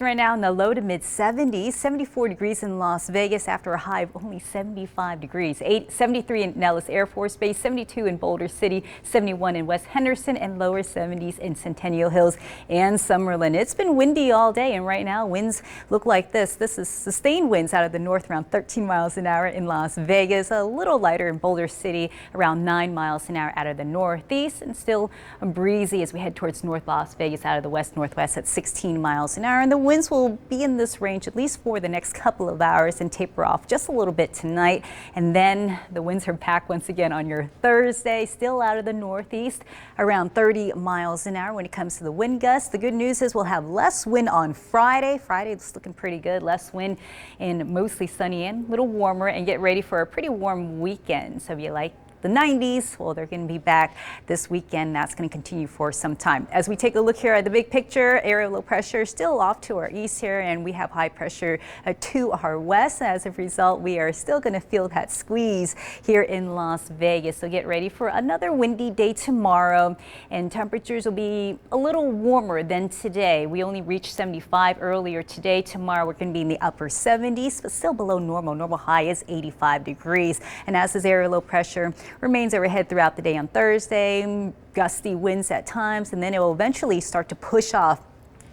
Right now in the low to mid 70s, 74 degrees in Las Vegas after a high of only 75 degrees, 73 in Nellis Air Force Base, 72 in Boulder City, 71 in West Henderson, and lower 70s in Centennial Hills and Summerlin. It's been windy all day, and right now winds look like this. This is sustained winds out of the north around 13 miles an hour in Las Vegas, a little lighter in Boulder City around 9 miles an hour out of the northeast, and still breezy as we head towards North Las Vegas out of the west northwest at 16 miles an hour. And the winds will be in this range at least for the next couple of hours and taper off just a little bit tonight. And then the winds are back once again on your Thursday, still out of the northeast around 30 miles an hour when it comes to the wind gusts. The good news is we'll have less wind on Friday. Friday is looking pretty good. Less wind and mostly sunny and a little warmer, and get ready for a pretty warm weekend. So if you like the 90s, well, they're going to be back this weekend. That's going to continue for some time. As we take a look here at the big picture, area low pressure still off to our east here, and we have high pressure to our west. As a result, we are still going to feel that squeeze here in Las Vegas. So get ready for another windy day tomorrow, and temperatures will be a little warmer than today. We only reached 75 earlier today. Tomorrow we're going to be in the upper 70s, but still below normal. Normal high is 85 degrees. And as this area low pressure remains overhead throughout the day on Thursday, gusty winds at times, and then it will eventually start to push off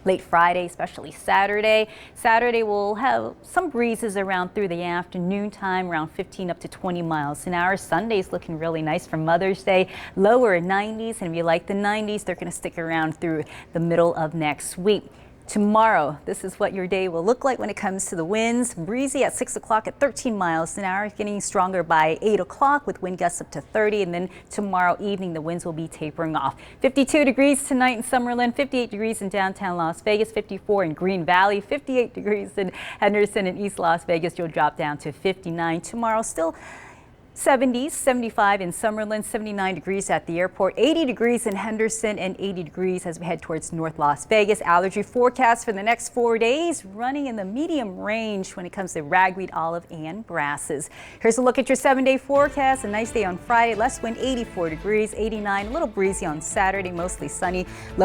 late Friday, especially Saturday. Saturday will have some breezes around through the afternoon time, around 15 up to 20 miles an hour. Sunday's looking really nice for Mother's Day, lower 90s, and if you like the 90s, they're going to stick around through the middle of next week. Tomorrow, this is what your day will look like when it comes to the winds. Breezy at 6 o'clock at 13 miles an hour, getting stronger by 8 o'clock with wind gusts up to 30. And then tomorrow evening, the winds will be tapering off. 52 degrees tonight in Summerlin, 58 degrees in downtown Las Vegas, 54 in Green Valley, 58 degrees in Henderson and East Las Vegas. You'll drop down to 59 tomorrow. Still 70s, 75 in Summerlin, 79 degrees at the airport, 80 degrees in Henderson, and 80 degrees as we head towards North Las Vegas. Allergy forecast for the next 4 days running in the medium range when it comes to ragweed, olive, and grasses. Here's a look at your 7-day forecast. A nice day on Friday, less wind, 84 degrees, 89, a little breezy on Saturday, mostly sunny. Low